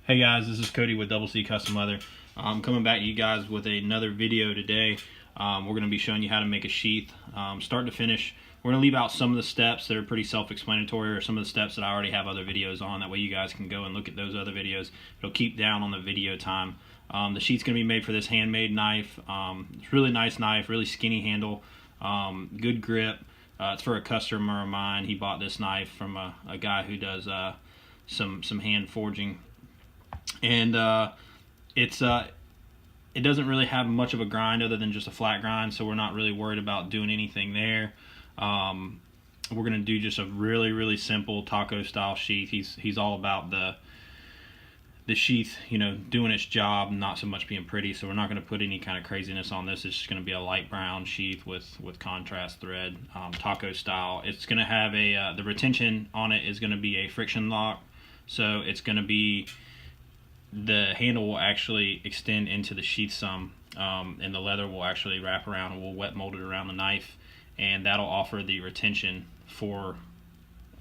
Hey guys, this is Cody with Double C Custom Leather. I'm coming back to you guys with another video today. We're going to be showing you how to make a sheath, start to finish. We're going to leave out some of the steps that are pretty self-explanatory, or some of the steps that I already have other videos on. That way you guys can go and look at those other videos. It'll keep down on the video time. The sheath's going to be made for this handmade knife. It's a really nice knife, really skinny handle, good grip. It's for a customer of mine. He bought this knife from a guy who does some hand forging. And it doesn't really have much of a grind other than just a flat grind, so we're not really worried about doing anything there. We're going to do just a really simple taco style sheath. He's all about the sheath, you know, doing its job, not so much being pretty, so we're not going to put any kind of craziness on this. It's just going to be a light brown sheath with contrast thread, taco style. It's going to have the retention on it is going to be a friction lock, so it's going to be, the handle will actually extend into the sheath some, and the leather will actually wrap around, and we'll wet mold it around the knife, and that'll offer the retention for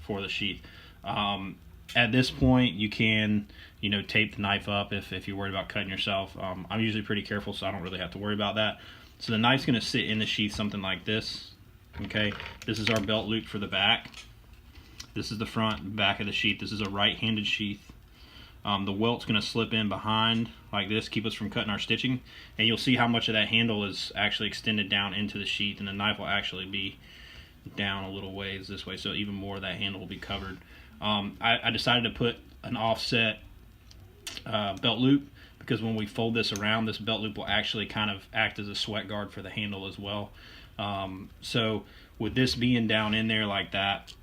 the sheath. At this point, you can, you know, tape the knife up if you're worried about cutting yourself. I'm usually pretty careful, so I don't really have to worry about that. So the knife's going to sit in the sheath something like this. Okay, this is our belt loop for the back. This is the front and back of the sheath. This is a right-handed sheath. The welt's going to slip in behind like this, keep us from cutting our stitching, and you'll see how much of that handle is actually extended down into the sheath, and the knife will actually be down a little ways this way, so even more of that handle will be covered. I decided to put an offset belt loop because when we fold this around, this belt loop will actually kind of act as a sweat guard for the handle as well. So with this being down in there like that,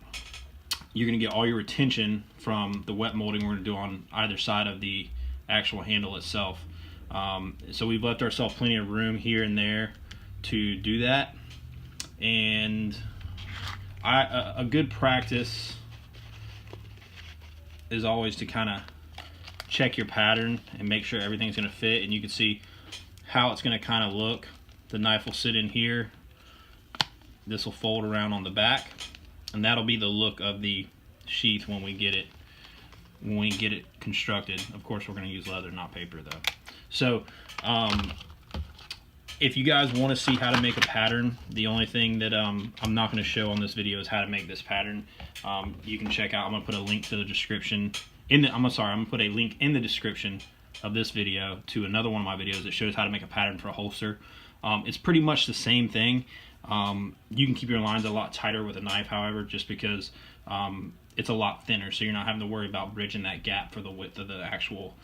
you're going to get all your retention from the wet molding we're going to do on either side of the actual handle itself. So we've left ourselves plenty of room here and there to do that. And a good practice is always to kind of check your pattern and make sure everything's going to fit, and you can see how it's going to kind of look. The knife will sit in here. This will fold around on the back, and that'll be the look of the sheath when we get it constructed. Of course, we're going to use leather, not paper, though. So if you guys want to see how to make a pattern, the only thing that I'm not going to show on this video is how to make this pattern. You can check out, I'm going to put a link to the description I'm going to put a link in the description of this video to another one of my videos that shows how to make a pattern for a holster. It's pretty much the same thing. You can keep your lines a lot tighter with a knife, however, just because it's a lot thinner, so you're not having to worry about bridging that gap for the width of the actual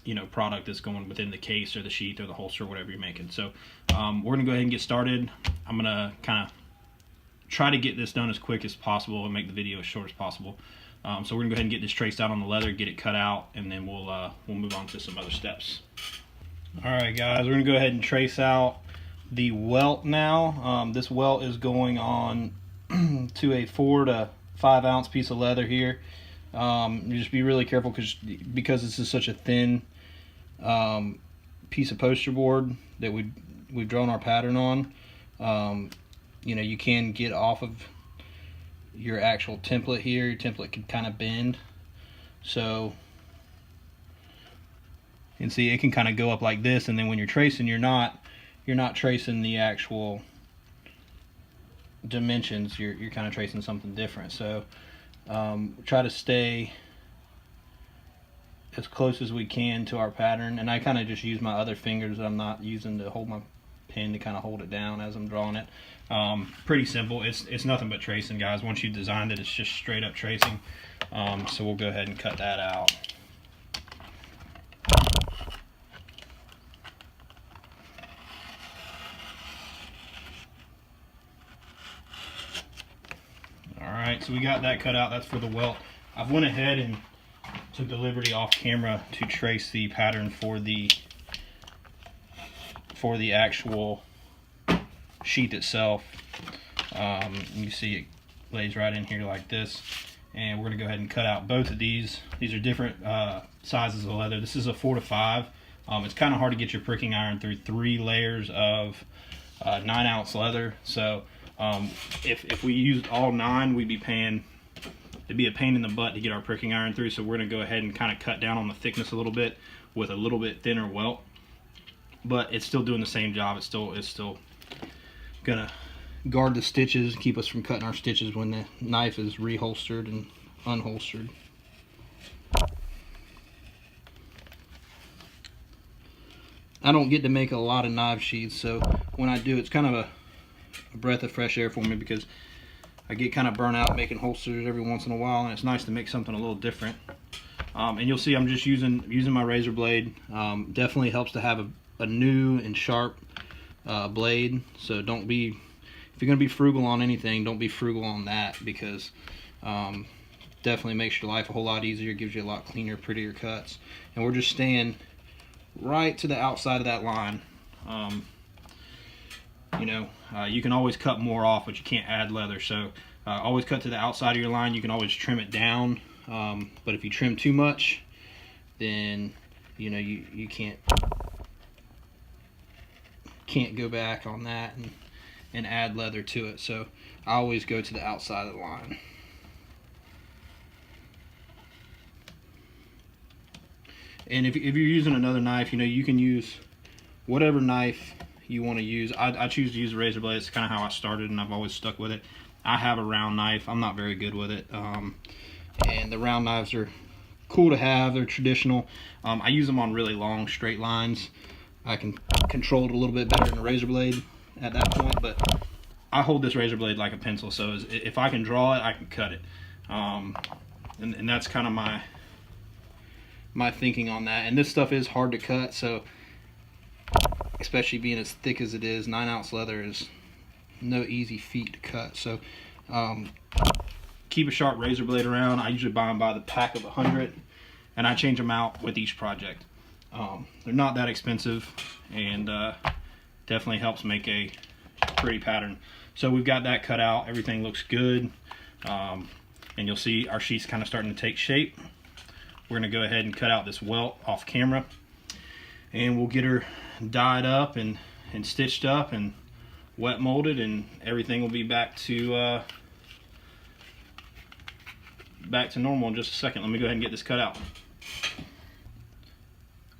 you know, product that's going within the case or the sheath or the holster or whatever you're making. So we're going to go ahead and get started. I'm going to kind of try to get this done as quick as possible and make the video as short as possible. So we're going to go ahead and get this traced out on the leather, get it cut out, and then we'll move on to some other steps. Alright guys, we're going to go ahead and trace out the welt now. This welt is going on to a 4 to 5 ounce piece of leather here. Just be really careful because this is such a thin piece of poster board that we've drawn our pattern on. You know, you can get off of your actual template here. Your template can kind of bend, so you can see it can kind of go up like this, and then when you're tracing, you're not tracing the actual dimensions. You're kind of tracing something different. So try to stay as close as we can to our pattern, and I kind of just use my other fingers that I'm not using to hold my pen to kind of hold it down as I'm drawing it. Pretty simple. It's nothing but tracing, guys. Once you've designed it, it's just straight up tracing. So we'll go ahead and cut that out. Alright, so we got that cut out. That's for the welt. I've went ahead and took the liberty off camera to trace the pattern for the actual sheath itself. You see it lays right in here like this, and we're going to go ahead and cut out both of these. These are different sizes of leather. This is a 4 to 5. It's kind of hard to get your pricking iron through 3 layers of 9 ounce leather, so if we used all 9, we'd be paying it'd be a pain in the butt to get our pricking iron through, so we're going to go ahead and kind of cut down on the thickness a little bit with a little bit thinner welt. But it's still doing the same job. It's still going to guard the stitches, keep us from cutting our stitches when the knife is reholstered and unholstered. I don't get to make a lot of knife sheaths, so when I do, it's kind of a breath of fresh air for me, because I get kind of burnt out making holsters every once in a while, and it's nice to make something a little different. And you'll see I'm just using my razor blade. Definitely helps to have a new and sharp blade. So don't be, if you're going to be frugal on anything, don't be frugal on that, because definitely makes your life a whole lot easier, gives you a lot cleaner, prettier cuts. And we're just staying right to the outside of that line. You can always cut more off, but you can't add leather, so always cut to the outside of your line. You can always trim it down, but if you trim too much, then you can't go back on that and add leather to it. So I always go to the outside of the line. And if you're using another knife, you can use whatever knife you want to use. I choose to use a razor blade. It's kind of how I started, and I've always stuck with it. I have a round knife. I'm not very good with it, and the round knives are cool to have. They're traditional. I use them on really long straight lines. I can control it a little bit better than a razor blade at that point, but I hold this razor blade like a pencil, so if I can draw it, I can cut it. And that's kind of my thinking on that. And this stuff is hard to cut, so especially being as thick as it is, 9-ounce leather is no easy feat to cut. So keep a sharp razor blade around. I usually buy them by the pack of 100, and I change them out with each project. They're not that expensive, and definitely helps make a pretty pattern. So we've got that cut out. Everything looks good, and you'll see our sheath's kind of starting to take shape. We're going to go ahead and cut out this welt off camera, and we'll get her dyed up and stitched up and wet molded, and everything will be back to normal in just a second. Let me go ahead and get this cut out.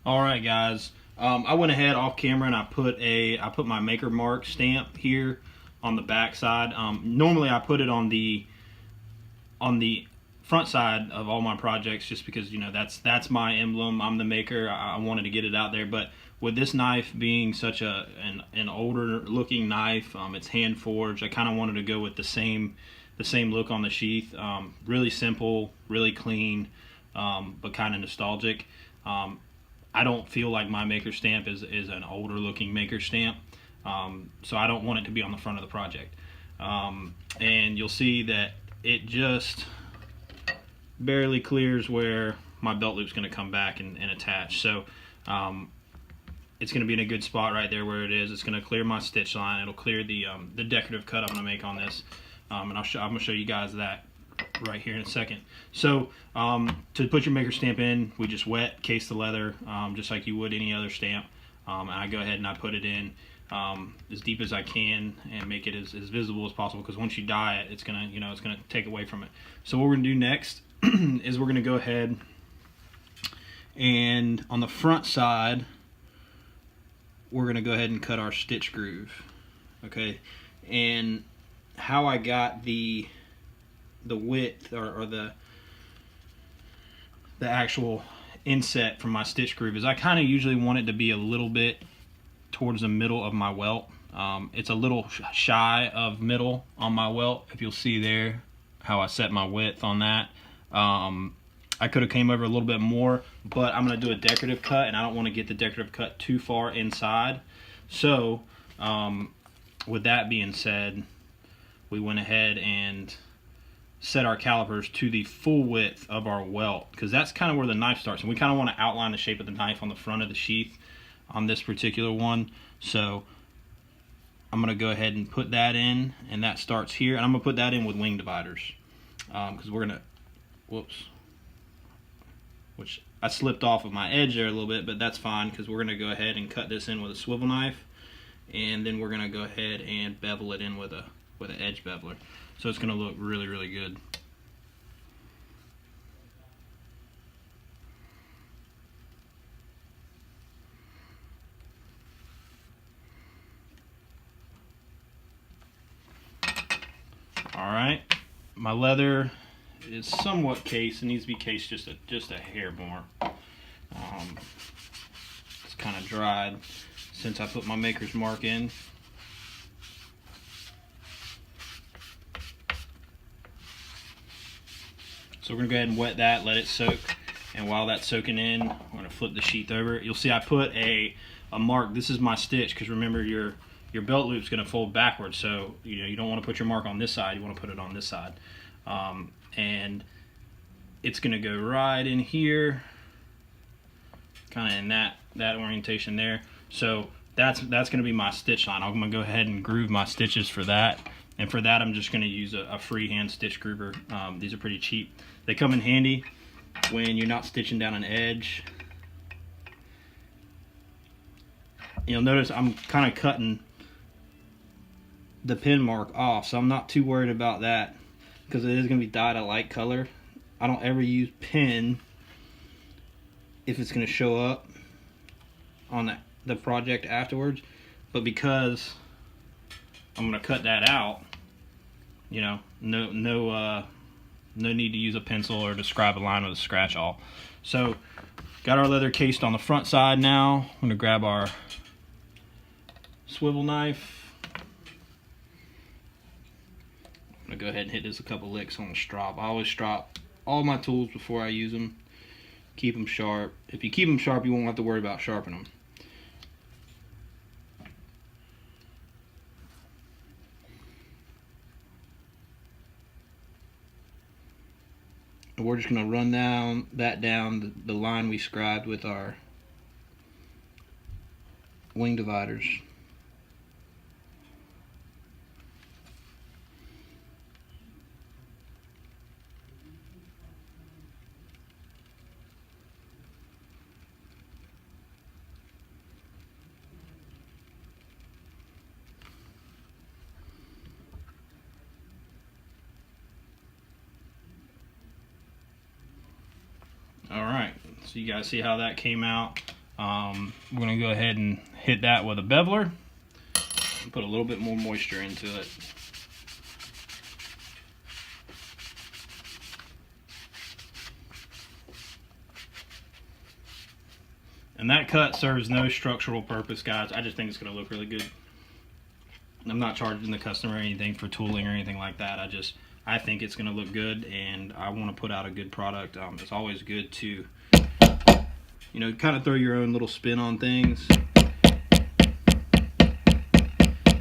Alright guys, I went ahead off camera and I put my maker mark stamp here on the back side. Normally I put it on the front side of all my projects, just because that's my emblem. I'm the maker. I wanted to get it out there, but with this knife being such an older looking knife, it's hand forged, I kind of wanted to go with the same look on the sheath. Really simple, really clean, but kind of nostalgic. I don't feel like my maker stamp is an older looking maker stamp, so I don't want it to be on the front of the project. And you'll see that it just barely clears where my belt loop's going to come back and attach. So it's going to be in a good spot right there where it is. It's going to clear my stitch line. It'll clear the decorative cut I'm going to make on this, and I'm going to show you guys that right here in a second. So to put your maker stamp in, we just wet case the leather just like you would any other stamp, and I go ahead and I put it in as deep as I can and make it as visible as possible, because once you dye it, it's gonna take away from it. So what we're gonna do next is we're gonna go ahead and on the front side we're gonna go ahead and cut our stitch groove. Okay, and how I got the width or the actual inset from my stitch groove is I kind of usually want it to be a little bit towards the middle of my welt. It's a little shy of middle on my welt. If you'll see there how I set my width on that, I could have came over a little bit more, but I'm going to do a decorative cut and I don't want to get the decorative cut too far inside. So with that being said, we went ahead and set our calipers to the full width of our welt, because that's kind of where the knife starts, and we kind of want to outline the shape of the knife on the front of the sheath on this particular one. So I'm going to go ahead and put that in, and that starts here, and I'm going to put that in with wing dividers, because we're going to, which I slipped off of my edge there a little bit, but that's fine, because we're going to go ahead and cut this in with a swivel knife, and then we're going to go ahead and bevel it in with an edge beveler. So it's going to look really, really good. right, my leather is somewhat cased. It needs to be cased just a hair more. It's kind of dried since I put my maker's mark in. So we're gonna go ahead and wet that, let it soak, and while that's soaking in, we're gonna flip the sheath over. You'll see I put a mark. This is my stitch, because remember your belt loop's gonna fold backwards, so you don't want to put your mark on this side. You want to put it on this side, and it's gonna go right in here, kind of in that orientation there. So that's gonna be my stitch line. I'm gonna go ahead and groove my stitches for that. And for that, I'm just going to use a freehand stitch groover. These are pretty cheap. They come in handy when you're not stitching down an edge. You'll notice I'm kind of cutting the pin mark off, so I'm not too worried about that because it is going to be dyed a light color. I don't ever use pin if it's going to show up on the project afterwards, but because I'm going to cut that out, no need to use a pencil or describe a line with a scratch all. So got our leather cased on the front side now. I'm going to grab our swivel knife. I'm going to go ahead and hit this a couple licks on the strop. I always strop all my tools before I use them. Keep them sharp. If you keep them sharp, you won't have to worry about sharpening them. We're just going to run down the line we scribed with our wing dividers. Alright, so you guys see how that came out. We're going to go ahead and hit that with a beveler and put a little bit more moisture into it. And that cut serves no structural purpose, guys. I just think it's going to look really good. I'm not charging the customer anything for tooling or anything like that. I think it's going to look good, and I want to put out a good product. It's always good to, kind of throw your own little spin on things.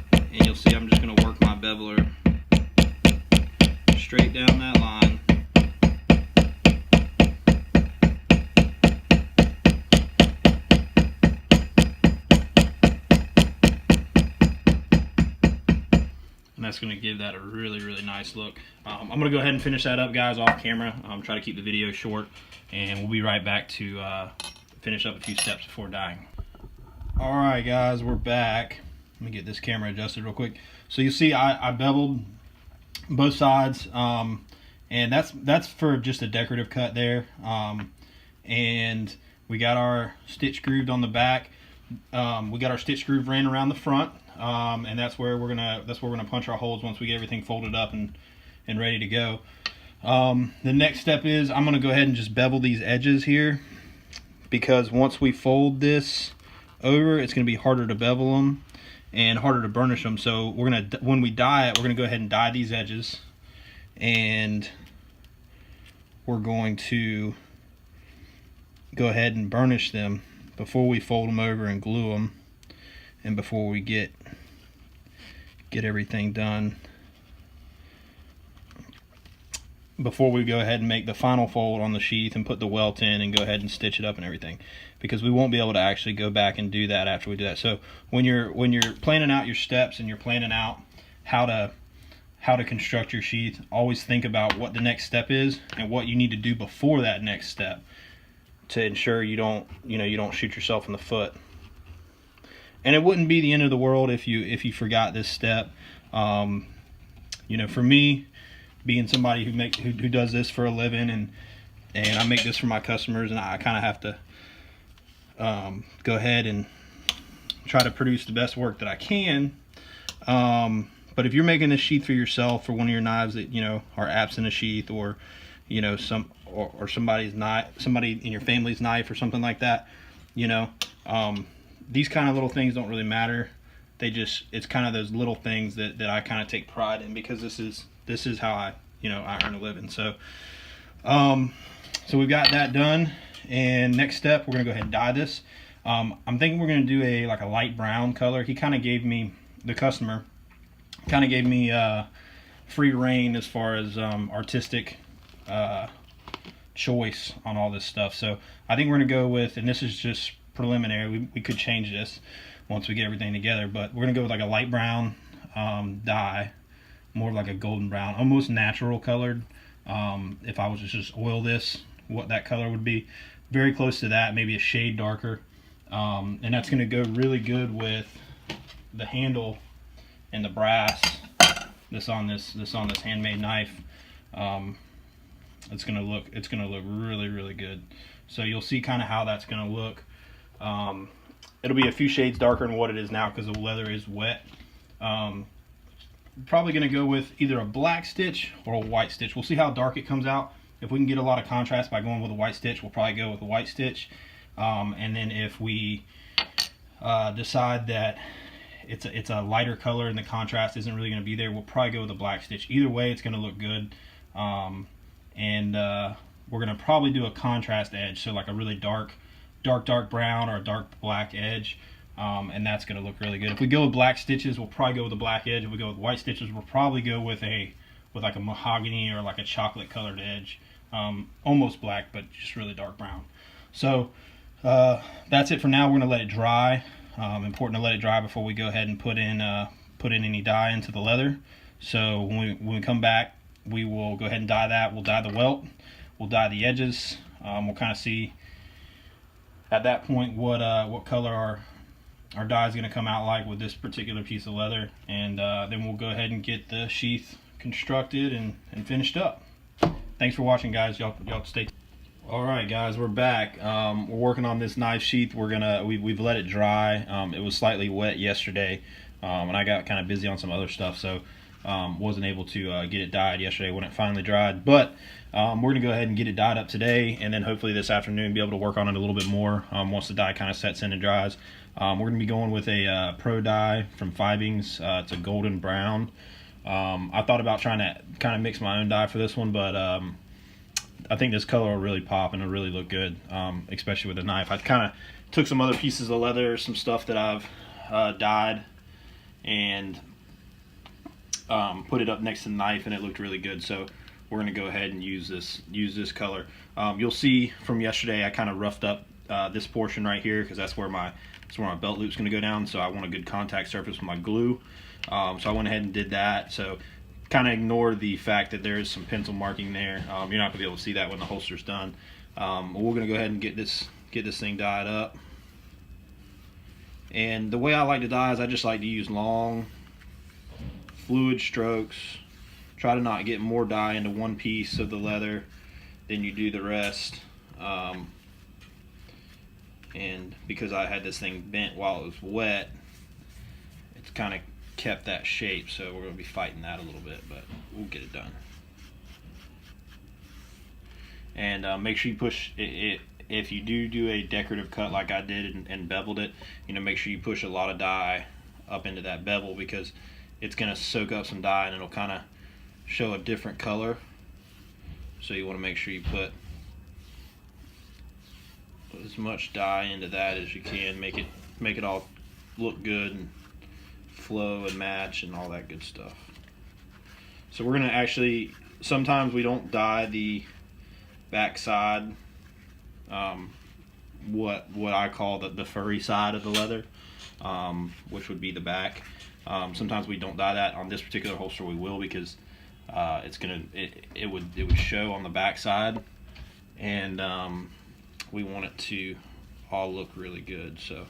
And you'll see I'm just going to work my beveler straight down that line. And that's going to give that a really, really nice look. I'm going to go ahead and finish that up, guys, off camera. Try to keep the video short, and we'll be right back to finish up a few steps before dyeing. All right, guys, we're back. Let me get this camera adjusted real quick. So you see I beveled both sides, and that's for just a decorative cut there. And we got our stitch grooved on the back. We got our stitch groove ran around the front. And that's where we're gonna punch our holes once we get everything folded up and ready to go. The next step is I'm gonna go ahead and just bevel these edges here, because once we fold this over, it's gonna be harder to bevel them and harder to burnish them. So when we dye it, we're gonna go ahead and dye these edges, and we're going to go ahead and burnish them before we fold them over and glue them, and before we get everything done, before we go ahead and make the final fold on the sheath and put the welt in and go ahead and stitch it up and everything, because we won't be able to actually go back and do that after we do that. So when you're planning out your steps and you're planning out how to construct your sheath, always think about what the next step is and what you need to do before that next step to ensure you don't shoot yourself in the foot. And it wouldn't be the end of the world if you forgot this step. For me, being somebody who does this for a living, and I make this for my customers, and I kind of have to go ahead and try to produce the best work that I can. But if you're making this sheath for yourself for one of your knives that, you know, are absent a sheath, or, you know, or somebody's knife, somebody in your family's knife or something like that, you know, these kind of little things don't really matter. They just, it's kind of those little things that I kind of take pride in, because this is how I, you know, I earn a living. So so we've got that done, and next step, we're gonna go ahead and dye this. I'm thinking we're gonna do like a light brown color. He kind of gave me, the customer kind of gave me free reign as far as artistic choice on all this stuff. So I think we're gonna go with, and this is just preliminary, we could change this once we get everything together, but we're gonna go with like a light brown dye, more like a golden brown, almost natural colored. If I was to just oil this, what that color would be, very close to that, maybe a shade darker. And that's going to go really good with the handle and the brass this on this handmade knife. It's going to look really good. So you'll see kind of how that's going to look. It'll be a few shades darker than what it is now, because the leather is wet. Probably going to go with either a black stitch or a white stitch. We'll see how dark it comes out. If we can get a lot of contrast by going with a white stitch, we'll probably go with a white stitch. And then if we decide that it's a lighter color and the contrast isn't really going to be there, we'll probably go with a black stitch. Either way, it's going to look good. And we're going to probably do a contrast edge, so like a really dark brown or a dark black edge. And that's going to look really good. If we go with black stitches, we'll probably go with a black edge. If we go with white stitches, we'll probably go with like a mahogany or like a chocolate colored edge. Almost black, but just really dark brown. So that's it for now. We're going to let it dry. Important to let it dry before we go ahead and put in any dye into the leather. So when we come back, we will go ahead and dye that. We'll dye the welt. We'll dye the edges. We'll kind of see at that point what color our dye is going to come out like with this particular piece of leather, and then we'll go ahead and get the sheath constructed and finished up. Thanks for watching, guys. Y'all stay. All right, guys, we're back. We're working on this knife sheath. We've let it dry. It was slightly wet yesterday, and I got kind of busy on some other stuff, so wasn't able to get it dyed yesterday when it finally dried. But we're gonna go ahead and get it dyed up today, and then hopefully this afternoon be able to work on it a little bit more once the dye kind of sets in and dries. We're gonna be going with a pro dye from Fibings. It's a golden brown. I thought about trying to kind of mix my own dye for this one, but I think this color will really pop and it'll really look good, especially with the knife. I kind of took some other pieces of leather, some stuff that I've dyed, and put it up next to the knife, and it looked really good. So we're gonna go ahead and use this color. You'll see from yesterday I kind of roughed up this portion right here, because that's where my belt loop's gonna go down. So I want a good contact surface with my glue. So I went ahead and did that. So kind of ignore the fact that there is some pencil marking there. You're not gonna be able to see that when the holster's done. We're gonna go ahead and get this thing dyed up. And the way I like to dye is I just like to use long, fluid strokes. Try to not get more dye into one piece of the leather than you do the rest. And because I had this thing bent while it was wet, it's kind of kept that shape, so we're going to be fighting that a little bit, but we'll get it done. And make sure you push it. If you do a decorative cut like I did and beveled it, make sure you push a lot of dye up into that bevel, because it's going to soak up some dye and it'll kind of show a different color. So you want to make sure you put as much dye into that as you can, make it all look good and flow and match and all that good stuff. So we're gonna actually, sometimes we don't dye the back side, what I call the furry side of the leather, which would be the back. Sometimes we don't dye that. On this particular holster we will, because it would show on the back side, and we want it to all look really good. So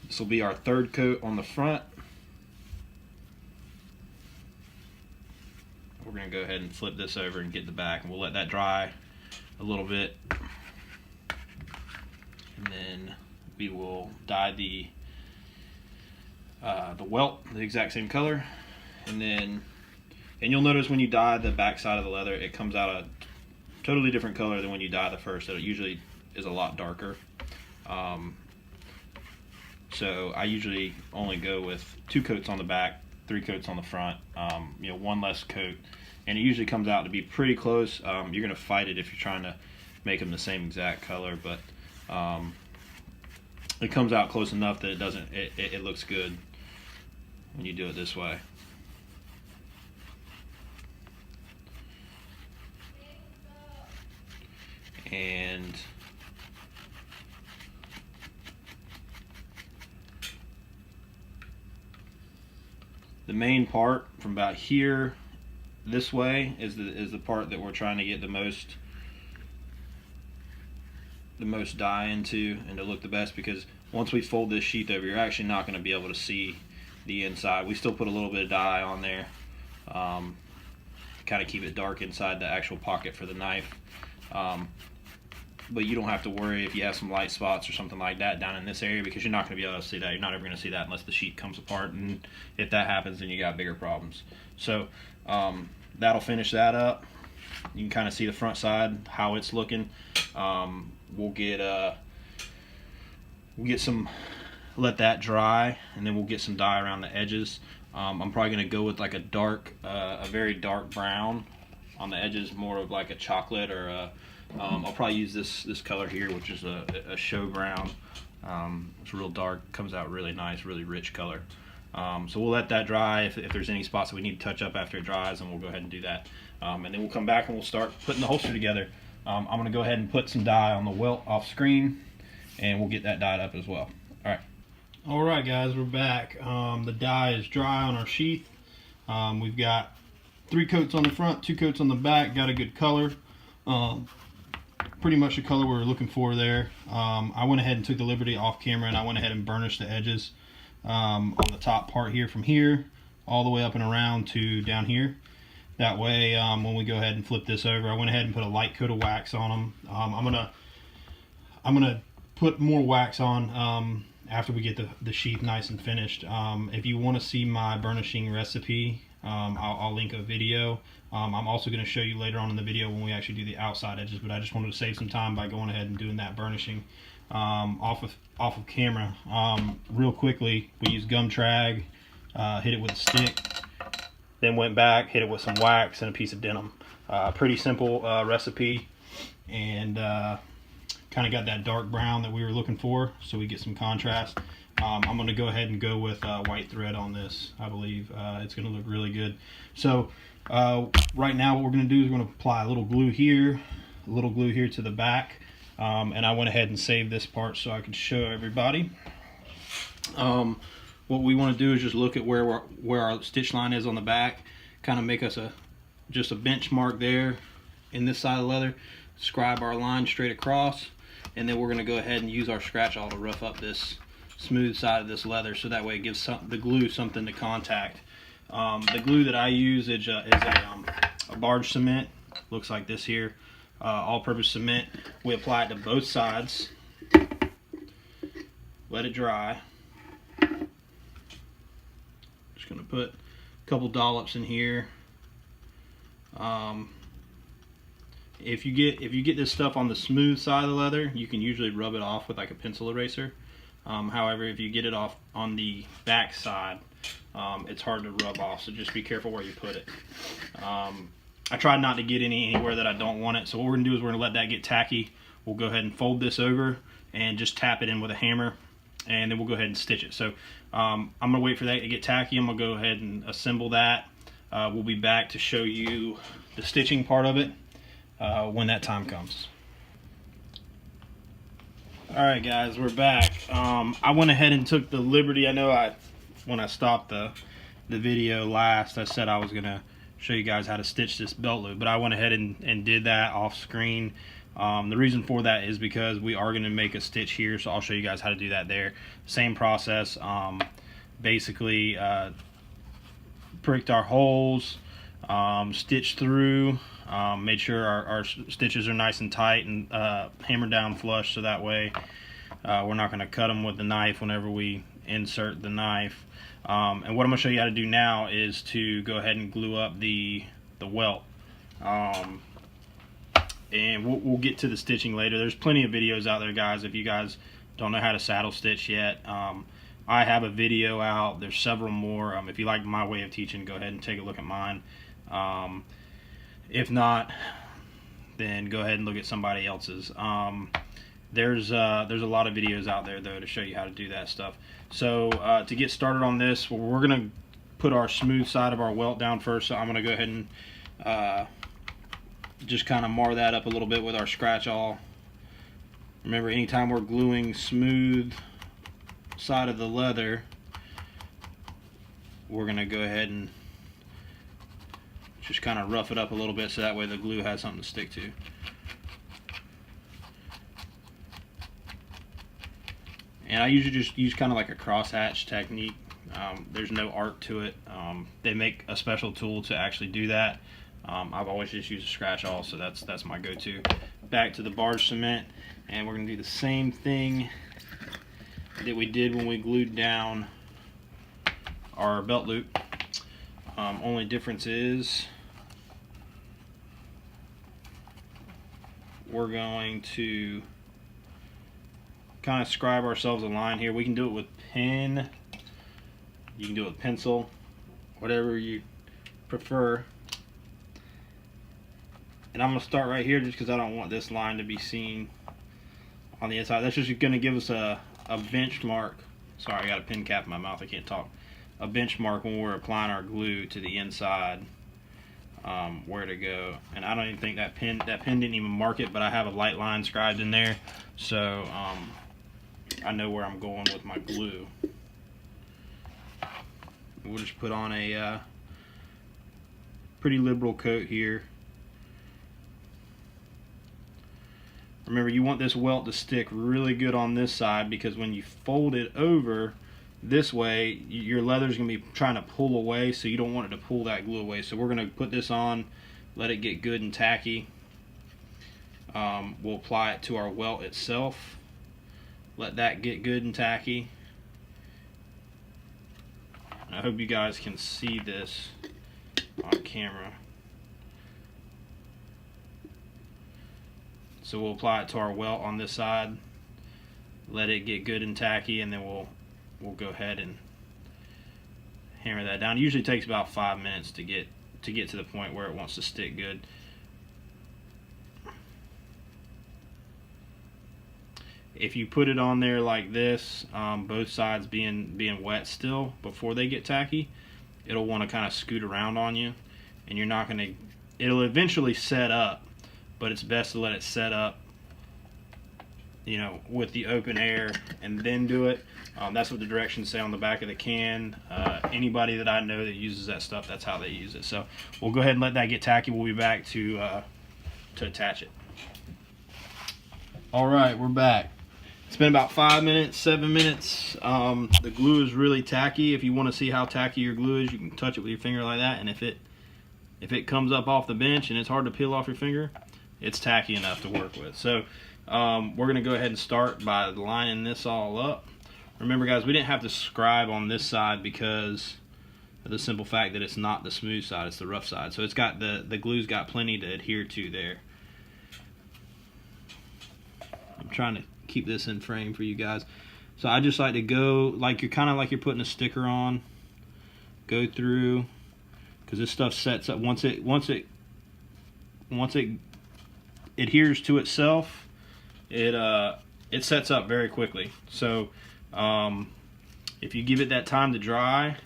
this will be our third coat on the front. We're going to go ahead and flip this over and get the back, and we'll let that dry a little bit, and then we will dye the the welt, the exact same color. And you'll notice when you dye the back side of the leather, it comes out a totally different color than when you dye the first. So it usually is a lot darker. So I usually only go with 2 coats on the back, 3 coats on the front, you know, 1 less coat, and it usually comes out to be pretty close. You're going to fight it if you're trying to make them the same exact color, but it comes out close enough that it looks good when you do it this way. And the main part from about here this way is the part that we're trying to get the most dye into and to look the best, because once we fold this sheath over, you're actually not going to be able to see the inside. We still put a little bit of dye on there to kind of keep it dark inside the actual pocket for the knife. But you don't have to worry if you have some light spots or something like that down in this area, because you're not going to be able to see that. You're not ever going to see that unless the sheet comes apart, and if that happens, then you got bigger problems. So that'll finish that up. You can kind of see the front side, how it's looking. We'll get let that dry, and then we'll get some dye around the edges. I'm probably going to go with like a very dark brown on the edges, more of like a chocolate, or I'll probably use this color here, which is a show brown. It's real dark, comes out really nice, really rich color. So we'll let that dry. If there's any spots that we need to touch up after it dries, then we'll go ahead and do that. And then we'll come back and we'll start putting the holster together. I'm going to go ahead and put some dye on the welt off screen, and we'll get that dyed up as well. All right, guys, we're back. The dye is dry on our sheath. We've got 3 coats on the front, 2 coats on the back. Got a good color. Pretty much the color we were looking for there. I went ahead and took the liberty off camera, and I went ahead and burnished the edges on the top part here, from here all the way up and around to down here. That way, when we go ahead and flip this over, I went ahead and put a light coat of wax on them. I'm gonna put more wax on after we get the sheath nice and finished. If you want to see my burnishing recipe, I'll link a video. I'm also going to show you later on in the video when we actually do the outside edges, but I just wanted to save some time by going ahead and doing that burnishing off of camera. Real quickly, we used gum trag, hit it with a stick, then went back, hit it with some wax and a piece of denim. Pretty simple recipe, and kind of got that dark brown that we were looking for, so we get some contrast. I'm going to go ahead and go with white thread on this. I believe it's going to look really good. So right now what we're going to do is we're going to apply a little glue here to the back, and I went ahead and saved this part so I could show everybody. What we want to do is just look at where our stitch line is on the back, kind of make us just a benchmark there in this side of the leather, scribe our line straight across, and then we're going to go ahead and use our scratch awl to rough up this smooth side of this leather, so that way it gives the glue something to contact. The glue that I use is a barge cement, looks like this here, all-purpose cement. We apply it to both sides, let it dry. Just going to put a couple dollops in here. If you get this stuff on the smooth side of the leather, you can usually rub it off with like a pencil eraser. However, if you get it off on the back side, it's hard to rub off, so just be careful where you put it. I tried not to get anywhere that I don't want it, so what we're going to do is we're going to let that get tacky. We'll go ahead and fold this over and just tap it in with a hammer, and then we'll go ahead and stitch it. So I'm going to wait for that to get tacky. I'm going to go ahead and assemble that. We'll be back to show you the stitching part of it when that time comes. Alright guys, we're back. I went ahead and took the liberty. I know when I stopped the video last, I said I was going to show you guys how to stitch this belt loop, but I went ahead and did that off screen. The reason for that is because we are going to make a stitch here, so I'll show you guys how to do that there. Same process. Basically pricked our holes, stitched through, made sure our stitches are nice and tight, and hammered down flush, so that way we're not going to cut them with the knife whenever we insert the knife. And what I'm going to show you how to do now is to go ahead and glue up the welt. And we'll get to the stitching later. There's plenty of videos out there, guys, if you guys don't know how to saddle stitch yet. I have a video out. There's several more. If you like my way of teaching, go ahead and take a look at mine. If not, then go ahead and look at somebody else's. There's a lot of videos out there, though, to show you how to do that stuff. So to get started on this, we're going to put our smooth side of our welt down first. So I'm going to go ahead and just kind of mar that up a little bit with our scratch awl. Remember, anytime we're gluing smooth side of the leather, we're going to go ahead and just kind of rough it up a little bit so that way the glue has something to stick to. And I usually just use kind of like a crosshatch technique. There's no art to it. They make a special tool to actually do that. I've always just used a scratch awl, so that's my go-to. Back to the barge cement, and we're going to do the same thing that we did when we glued down our belt loop. Only difference is we're going to kind of scribe ourselves a line here. We can do it with pen, you can do it with pencil, whatever you prefer. And I'm going to start right here just because I don't want this line to be seen on the inside. That's just going to give us a benchmark. Sorry, I got a pen cap in my mouth, I can't talk. A benchmark when we're applying our glue to the inside, where to go. And I don't even think that pen didn't even mark it, but I have a light line scribed in there, so I know where I'm going with my glue. We'll just put on a pretty liberal coat here. Remember, you want this welt to stick really good on this side, because when you fold it over this way, your leather's going to be trying to pull away, so you don't want it to pull that glue away. So we're going to put this on, let it get good and tacky. We'll apply it to our welt itself, let that get good and tacky. I hope you guys can see this on camera. So we'll apply it to our welt on this side, let it get good and tacky, and then we'll go ahead and hammer that down. It usually takes about 5 minutes to get to the point where it wants to stick good. If you put it on there like this, both sides being wet still before they get tacky, it'll want to kind of scoot around on you, and you're not going to. It'll eventually set up, but it's best to let it set up, you know, with the open air and then do it. That's what the directions say on the back of the can. Anybody that I know that uses that stuff, that's how they use it. So we'll go ahead and let that get tacky. We'll be back to attach it. All right, we're back. It's been about 5 minutes, 7 minutes. The glue is really tacky. If you want to see how tacky your glue is, you can touch it with your finger like that, and if it comes up off the bench and it's hard to peel off your finger, it's tacky enough to work with. So we're going to go ahead and start by lining this all up. Remember, guys, we didn't have to scribe on this side because of the simple fact that it's not the smooth side, it's the rough side. So it's got the glue's got plenty to adhere to there. I'm trying to keep this in frame for you guys. So I just like to go like you're putting a sticker on. Go through, because this stuff sets up once it adheres to itself, it sets up very quickly. So if you give it that time to dry,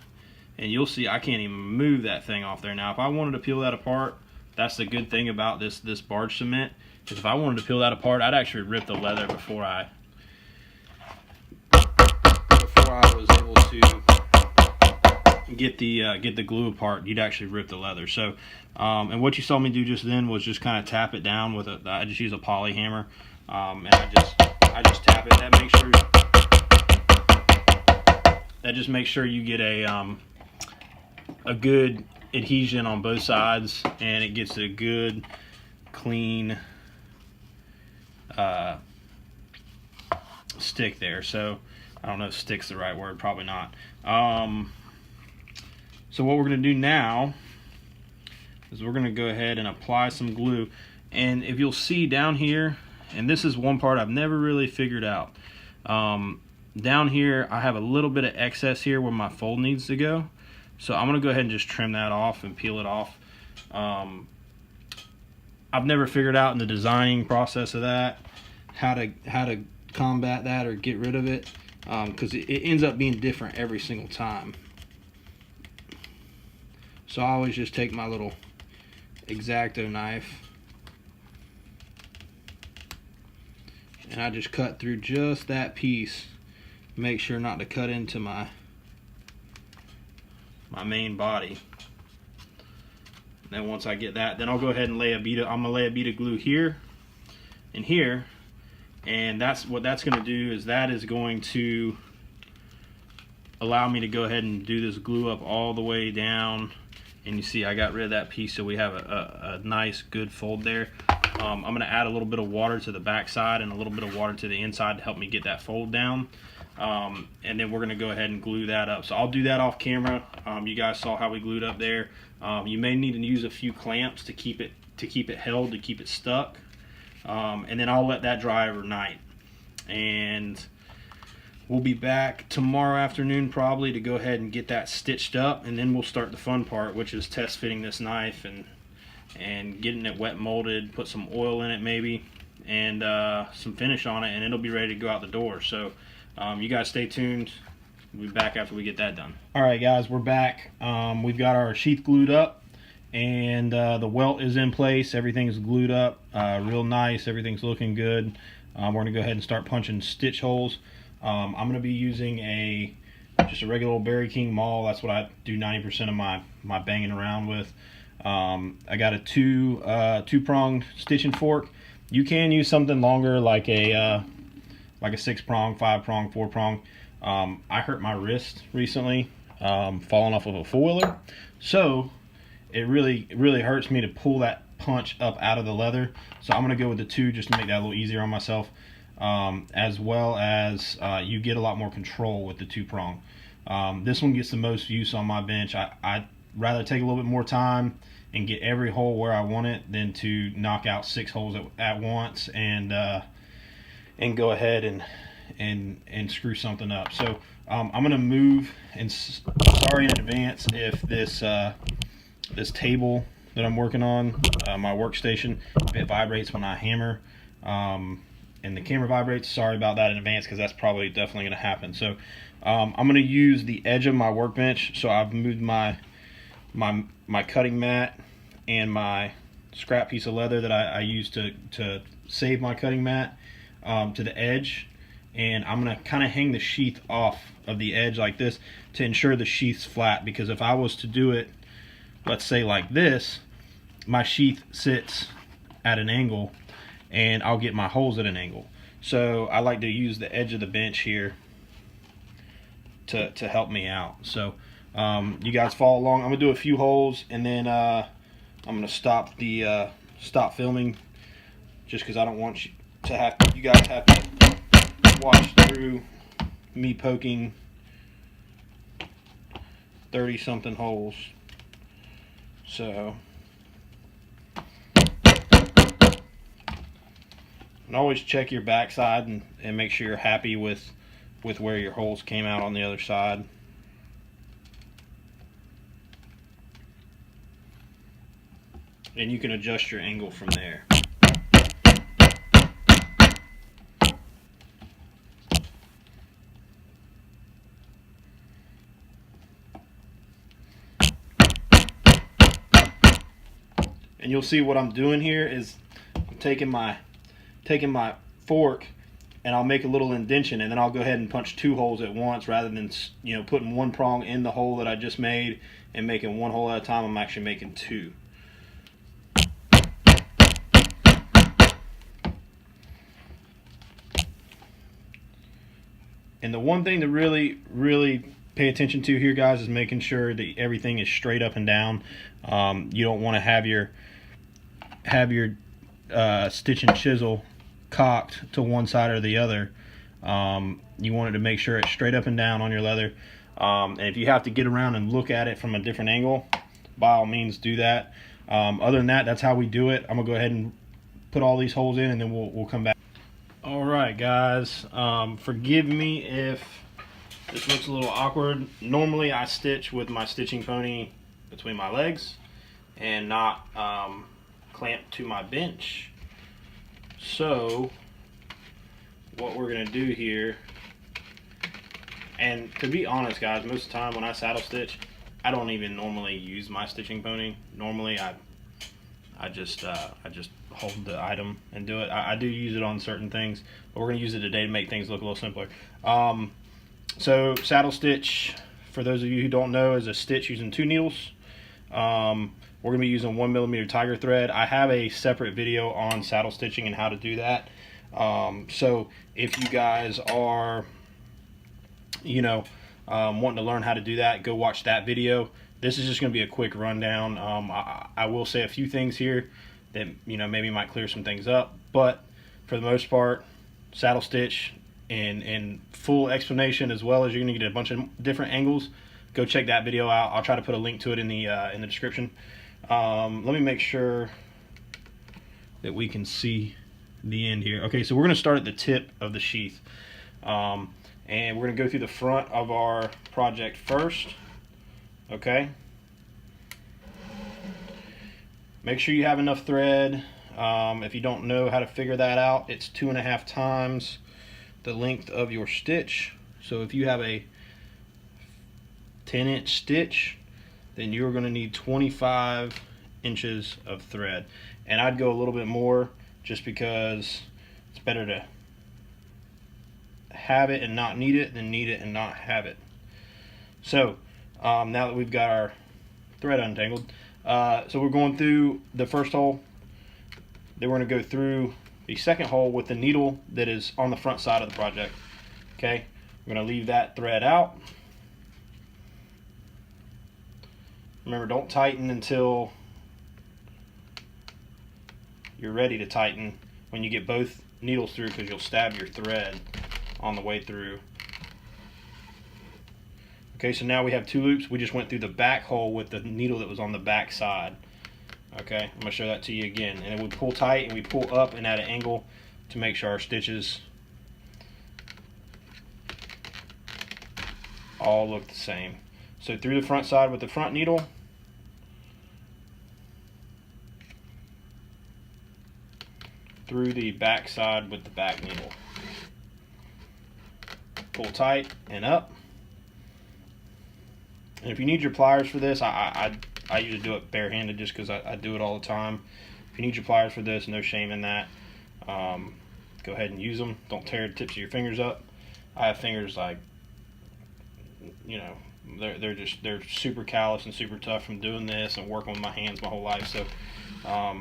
and you'll see I can't even move that thing off there. Now if I wanted to peel that apart, that's the good thing about this barge cement, because if I wanted to peel that apart, I'd actually rip the leather before I was able to get the glue apart. You'd actually rip the leather. So and what you saw me do just then was just kind of tap it down with I just use a poly hammer, and I just tap it. That just makes sure you get a good adhesion on both sides, and it gets a good clean stick there. So I don't know if stick's the right word, probably not. So what we're going to do now is we're going to go ahead and apply some glue. And if you'll see down here, and this is one part I've never really figured out, down here I have a little bit of excess here where my fold needs to go. So I'm going to go ahead and just trim that off and peel it off. I've never figured out in the designing process of that how to combat that or get rid of it, because it ends up being different every single time. So I always just take my little X-Acto knife and I just cut through just that piece. Make sure not to cut into my main body. And then once I get that, then I'll go ahead and lay a bead of, I'm gonna lay a bead of glue here and here, and that's what that's gonna do, is that is going to allow me to go ahead and do this glue up all the way down. And you see I got rid of that piece, so we have a nice good fold there. I'm gonna add a little bit of water to the back side and a little bit of water to the inside to help me get that fold down. And then we're gonna go ahead and glue that up. So I'll do that off camera. You guys saw how we glued up there. You may need to use a few clamps to keep it held, to keep it stuck. And then I'll let that dry overnight. And we'll be back tomorrow afternoon probably to go ahead and get that stitched up, and then we'll start the fun part, which is test fitting this knife and getting it wet molded, put some oil in it maybe, and some finish on it, and it'll be ready to go out the door. So you guys stay tuned. We'll be back after we get that done. Alright guys, we're back. We've got our sheath glued up, and the welt is in place. Everything's glued up real nice. Everything's looking good. We're going to go ahead and start punching stitch holes. I'm going to be using just a regular old Berry King maul. That's what I do 90% of my banging around with. I got a two-pronged stitching fork. You can use something longer, like a 6-prong, 5-prong, 4-prong. I hurt my wrist recently falling off of a four-wheeler, so it really hurts me to pull that punch up out of the leather. So I'm going to go with the 2 just to make that a little easier on myself. As well as you get a lot more control with the 2-prong. This one gets the most use on my bench. I'd rather take a little bit more time and get every hole where I want it than to knock out 6 holes at once and go ahead and screw something up. So I'm gonna move, and sorry in advance if this table that I'm working on, my workstation, if it vibrates when I hammer, and the camera vibrates, sorry about that in advance, because that's probably definitely going to happen. So I'm going to use the edge of my workbench. So I've moved my cutting mat and my scrap piece of leather that I use to save my cutting mat to the edge, and I'm going to kind of hang the sheath off of the edge like this to ensure the sheath's flat, because if I was to do it, let's say like this, my sheath sits at an angle and I'll get my holes at an angle. So I like to use the edge of the bench here to help me out. So you guys follow along. I'm gonna do a few holes, and then I'm gonna stop filming, just because I don't want you guys have to watch through me poking 30 something holes. So and always check your backside and make sure you're happy with where your holes came out on the other side. And you can adjust your angle from there. And you'll see what I'm doing here is I'm taking my fork, and I'll make a little indentation, and then I'll go ahead and punch 2 holes at once, rather than, you know, putting 1 prong in the hole that I just made and making 1 hole at a time. I'm actually making 2. And the one thing to really pay attention to here, guys, is making sure that everything is straight up and down. You don't want to have your stitch and chisel cocked to one side or the other. You wanted to make sure it's straight up and down on your leather. And if you have to get around and look at it from a different angle, by all means do that. Other than that, that's how we do it. I'm gonna go ahead and put all these holes in, and then we'll come back. All right, guys, forgive me if this looks a little awkward. Normally I stitch with my stitching pony between my legs and not clamped to my bench. So what we're gonna do here, and to be honest guys, most of the time when I saddle stitch, I don't even normally use my stitching pony. Normally I just hold the item and do it. I do use it on certain things, but we're gonna use it today to make things look a little simpler. So saddle stitch, for those of you who don't know, is a stitch using 2 needles. We're gonna be using 1mm tiger thread. I have a separate video on saddle stitching and how to do that. So if you guys are, you know, wanting to learn how to do that, go watch that video. This is just gonna be a quick rundown. I will say a few things here that, you know, maybe might clear some things up, but for the most part, saddle stitch in full explanation, as well as you're gonna get a bunch of different angles. Go check that video out. I'll try to put a link to it in the description. Let me make sure that we can see the end here. Okay, so we're gonna start at the tip of the sheath, and we're gonna go through the front of our project first. Okay, make sure you have enough thread. If you don't know how to figure that out, it's 2.5 times the length of your stitch. So if you have a 10-inch stitch, then you're going to need 25 inches of thread. And I'd go a little bit more, just because it's better to have it and not need it than need it and not have it. So now that we've got our thread untangled, so we're going through the first hole, then we're going to go through the second hole with the needle that is on the front side of the project. Okay, we're going to leave that thread out. Remember, don't tighten until you're ready to tighten when you get both needles through, because you'll stab your thread on the way through. Okay, so now we have 2 loops. We just went through the back hole with the needle that was on the back side. Okay, I'm going to show that to you again. And then we pull tight and we pull up and at an angle to make sure our stitches all look the same. So through the front side with the front needle, through the back side with the back needle. Pull tight and up. And if you need your pliers for this, I usually do it barehanded just because I do it all the time. If you need your pliers for this, no shame in that. Go ahead and use them. Don't tear the tips of your fingers up. I have fingers like, you know, they're super callous and super tough from doing this and working with my hands my whole life. So I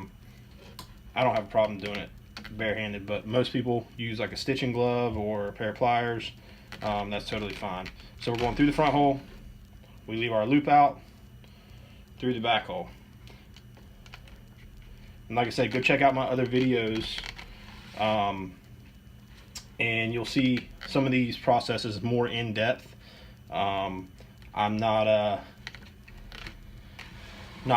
don't have a problem doing it barehanded, but most people use like a stitching glove or a pair of pliers. That's totally fine. So we're going through the front hole. We leave our loop out through the back hole. And like I said, go check out my other videos, and you'll see some of these processes more in depth. I'm not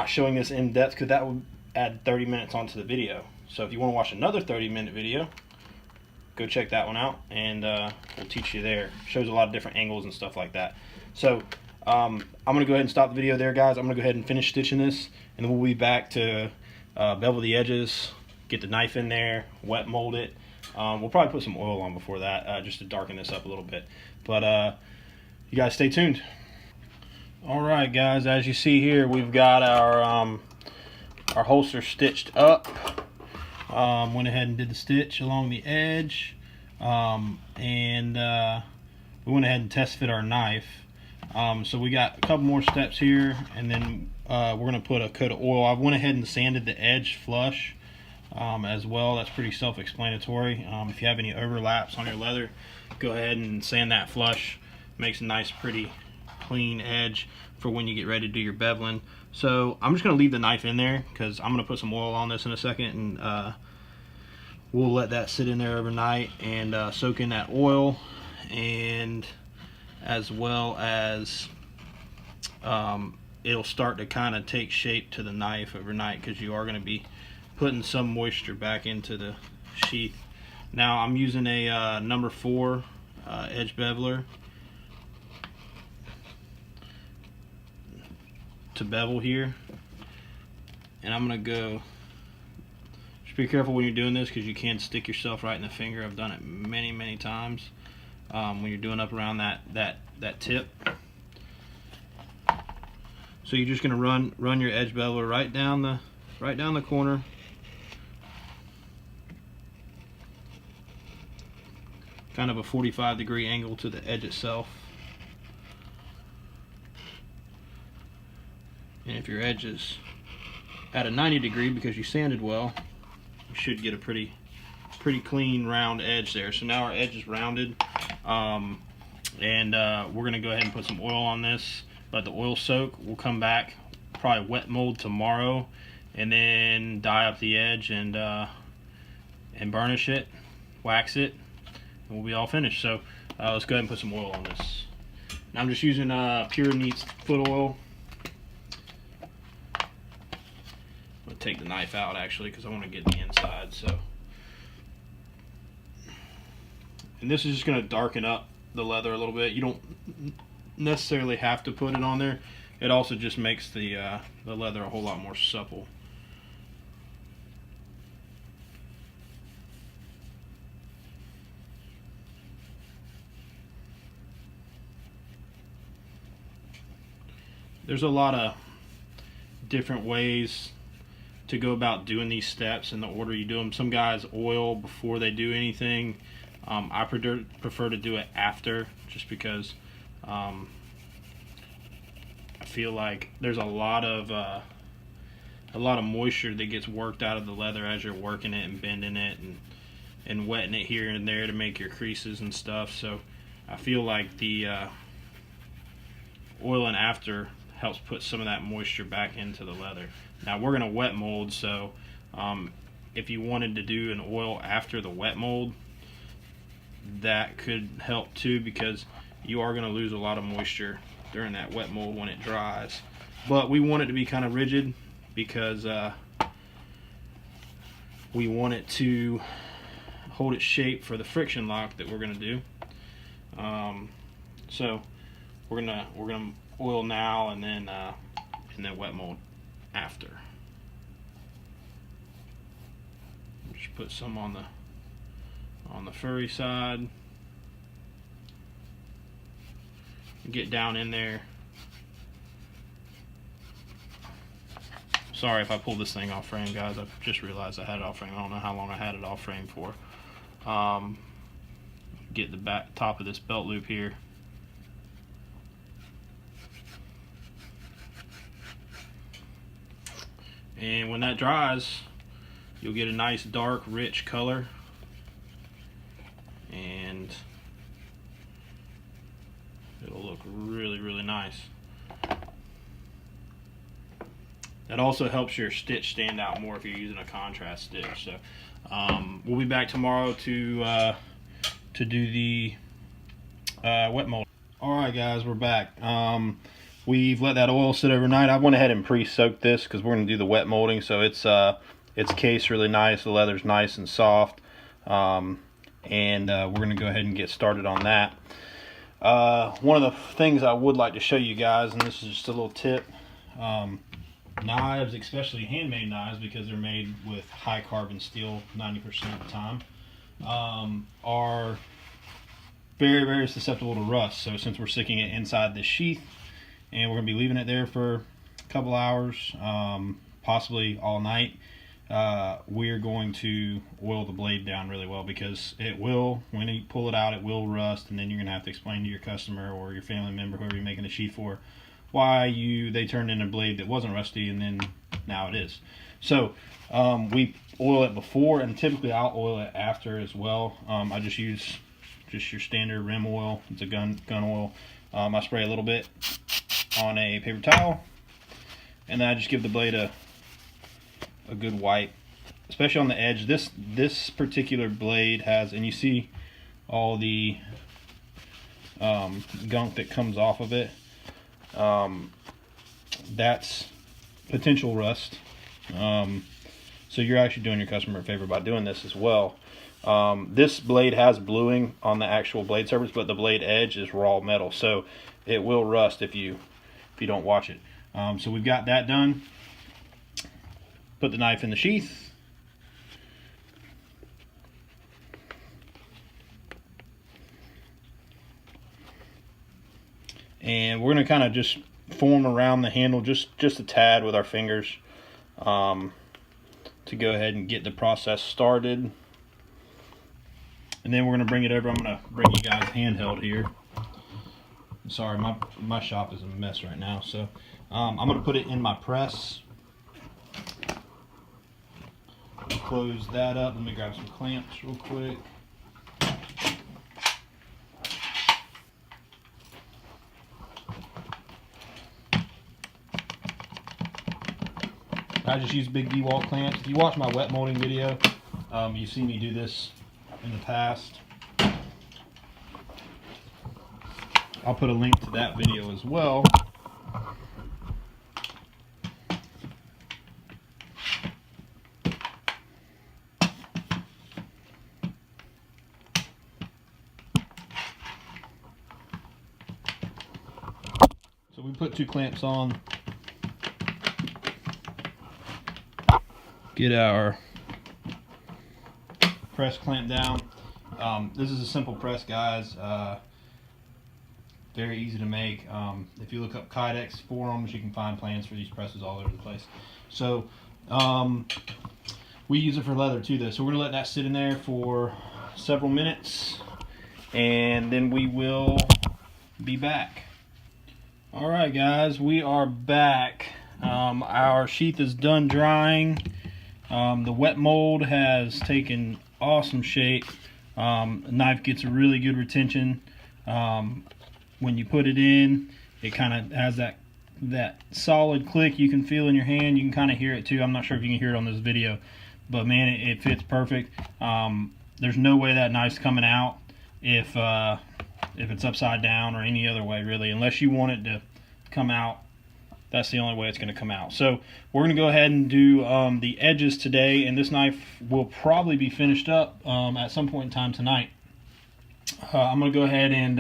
showing this in depth because that would add 30 minutes onto the video. So if you want to watch another 30-minute video, go check that one out, and we'll teach you there. Shows a lot of different angles and stuff like that. So I'm going to go ahead and stop the video there, guys. I'm going to go ahead and finish stitching this, and then we'll be back to bevel the edges, get the knife in there, wet mold it. We'll probably put some oil on before that, just to darken this up a little bit. But you guys stay tuned. All right, guys, as you see here, we've got our holster stitched up. Went ahead and did the stitch along the edge, and we went ahead and test fit our knife. So we got a couple more steps here, and then we're going to put a coat of oil. I went ahead and sanded the edge flush as well. That's pretty self-explanatory. If you have any overlaps on your leather, go ahead and sand that flush. Makes a nice, pretty, clean edge for when you get ready to do your beveling. So I'm just going to leave the knife in there because I'm going to put some oil on this in a second, and we'll let that sit in there overnight and soak in that oil. And as well as it'll start to kind of take shape to the knife overnight, because you are going to be putting some moisture back into the sheath. Now I'm using a number 4 edge beveler to bevel here, and I'm going to go. Just be careful when you're doing this, because you can stick yourself right in the finger. I've done it many times when you're doing up around that tip. So you're just going to run your edge beveler right down the corner, kind of a 45-degree angle to the edge itself. And if your edge is at a 90-degree because you sanded well, you should get a pretty clean round edge there. So now our edge is rounded, and we're going to go ahead and put some oil on this. Let the oil soak. We'll come back, probably wet mold tomorrow, and then dye up the edge and burnish it, wax it, and we'll be all finished. So let's go ahead and put some oil on this. Now I'm just using Pure Neat's foot oil. I'm gonna take the knife out actually, because I want to get the inside. So, and this is just gonna darken up the leather a little bit. You don't necessarily have to put it on there. It also just makes the leather a whole lot more supple. There's a lot of different ways to go about doing these steps in the order you do them. Some guys oil before they do anything. I prefer to do it after, just because I feel like there's a lot of moisture that gets worked out of the leather as you're working it and bending it and wetting it here and there to make your creases and stuff. So I feel like the oiling after helps put some of that moisture back into the leather. Now we're going to wet mold, so if you wanted to do an oil after the wet mold, that could help too, because you are going to lose a lot of moisture during that wet mold when it dries. But we want it to be kind of rigid, because we want it to hold its shape for the friction lock that we're going to do. So we're gonna oil now and then wet mold after. Just put some on the furry side. Get down in there. Sorry if I pulled this thing off frame, guys. I've just realized I had it off frame. I don't know how long I had it off frame for. Get the top of this belt loop here. And when that dries, you'll get a nice dark rich color, and it'll look really nice. That also helps your stitch stand out more if you're using a contrast stitch. So we'll be back tomorrow to do the wet mold. Alright guys, we're back. We've let that oil sit overnight. I went ahead and pre-soaked this because we're going to do the wet molding, so it's cased really nice. The leather's nice and soft, and we're going to go ahead and get started on that. One of the things I would like to show you guys, and this is just a little tip, knives, especially handmade knives, because they're made with high carbon steel 90% of the time, are very susceptible to rust. So since we're sticking it inside this sheath, and we're going to be leaving it there for a couple hours, possibly all night, we're going to oil the blade down really well, because it will, when you pull it out, it will rust, and then you're going to have to explain to your customer or your family member, whoever you're making a sheath for, why they turned in a blade that wasn't rusty and then now it is. So we oil it before, and typically I'll oil it after as well. I just use your standard rim oil. It's a gun oil. I spray a little bit on a paper towel, and then I just give the blade a good wipe, especially on the edge. This particular blade has, and you see all the gunk that comes off of it. That's potential rust. So you're actually doing your customer a favor by doing this as well. This blade has bluing on the actual blade surface, but the blade edge is raw metal, so it will rust if you don't watch it. So we've got that done. Put the knife in the sheath. And we're going to kind of just form around the handle just a tad with our fingers to go ahead and get the process started. And then we're going to bring it over. I'm going to bring you guys handheld here. Sorry, my shop is a mess right now. So I'm going to put it in my press. Close that up. Let me grab some clamps real quick. I just use big D-wall clamps. If you watch my wet molding video, you've seen me do this in the past. I'll put a link to that video as well. So we put 2 clamps on. Get our press clamp down. This is a simple press, guys. Very easy to make. If you look up Kydex forums, you can find plans for these presses all over the place. So we use it for leather too, though. So we're gonna let that sit in there for several minutes, and then we will be back. All right, guys, we are back. Our sheath is done drying. The wet mold has taken awesome shape. The knife gets a really good retention. When you put it in, it kind of has that solid click you can feel in your hand. You can kind of hear it too. I'm not sure if you can hear it on this video, but man, it fits perfect. There's no way that knife's coming out if it's upside down or any other way, really, unless you want it to come out. That's the only way it's going to come out. So we're going to go ahead and do the edges today, and this knife will probably be finished up at some point in time tonight. I'm going to go ahead and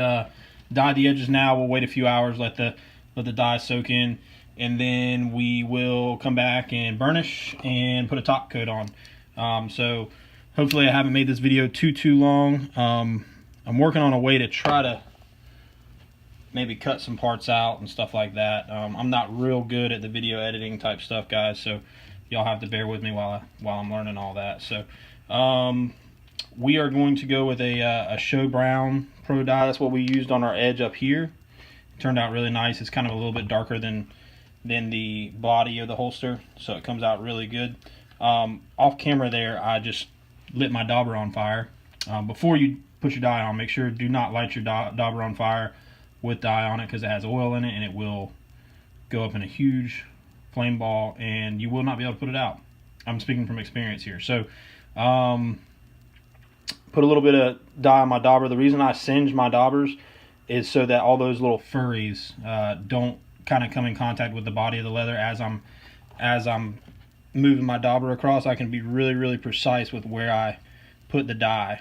dye the edges now. We'll wait a few hours, let the dye soak in, and then we will come back and burnish and put a top coat on. So hopefully I haven't made this video too long. I'm working on a way to try to maybe cut some parts out and stuff like that. I'm not real good at the video editing type stuff, guys, so y'all have to bear with me while I'm learning all that. So we are going to go with a show brown pro dye. That's what we used on our edge up here. It turned out really nice. It's kind of a little bit darker than the body of the holster, so it comes out really good. Off camera there, I just lit my dauber on fire. Before you put your dye on, make sure do not light your dauber on fire with dye on it, because it has oil in it and it will go up in a huge flame ball and you will not be able to put it out. I'm speaking from experience here. So put a little bit of dye on my dauber. The reason I singe my daubers is so that all those little furries don't kind of come in contact with the body of the leather as I'm moving my dauber across. I can be really precise with where I put the dye,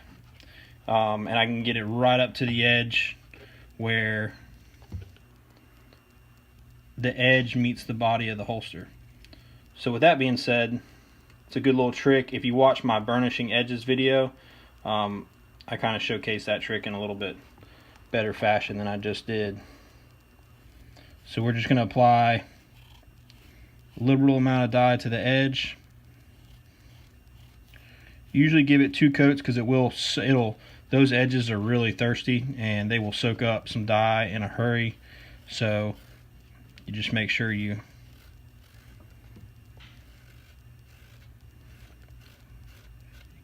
and I can get it right up to the edge where the edge meets the body of the holster. So with that being said, it's a good little trick. If you watch my burnishing edges video, I kind of showcase that trick in a little bit better fashion than I just did. So we're just going to apply a liberal amount of dye to the edge. Usually give it 2 coats, because those edges are really thirsty and they will soak up some dye in a hurry. So you just make sure you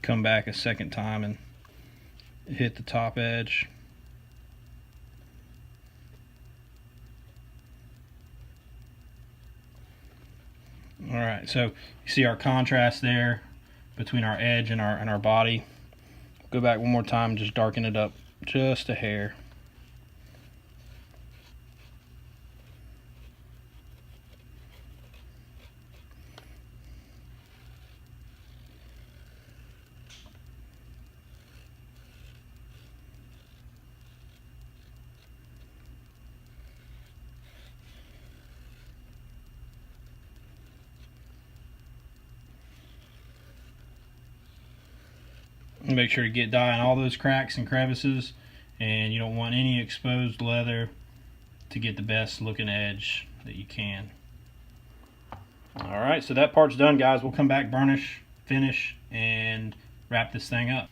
come back a second time and hit the top edge. Alright, so you see our contrast there between our edge and our body. Go back one more time, just darken it up just a hair. Make sure to get dye in all those cracks and crevices, and you don't want any exposed leather to get the best looking edge that you can. Alright, so that part's done, guys. We'll come back, burnish, finish, and wrap this thing up.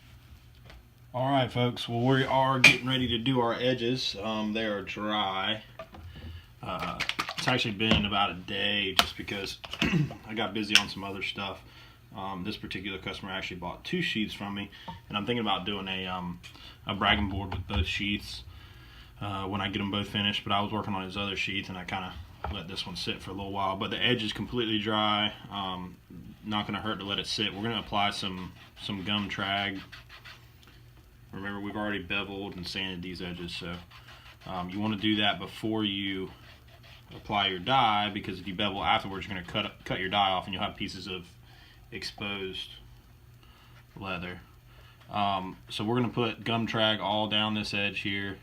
Alright folks, well, we are getting ready to do our edges. They are dry. It's actually been about a day just because I got busy on some other stuff. This particular customer actually bought 2 sheaths from me, and I'm thinking about doing a bragging board with both sheaths when I get them both finished. But I was working on his other sheath, and I kind of let this one sit for a little while. But the edge is completely dry. Not going to hurt to let it sit. We're going to apply some gum trag. Remember, we've already beveled and sanded these edges, so you want to do that before you apply your dye, because if you bevel afterwards, you're going to cut your dye off, and you'll have pieces of exposed leather. So we're going to put gum trag all down this edge here,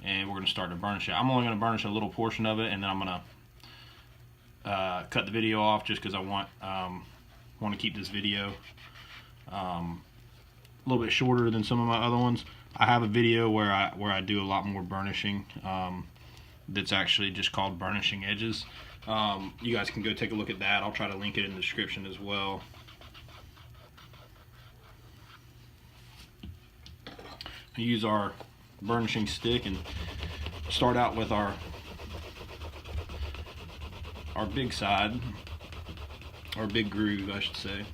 and we're going to start to burnish it. I'm only going to burnish a little portion of it, and then I'm going to cut the video off just because I want to keep this video a little bit shorter than some of my other ones. I have a video where I do a lot more burnishing that's actually just called Burnishing Edges. You guys can go take a look at that. I'll try to link it in the description as well. We use our burnishing stick and start out with our big side, or big groove, I should say.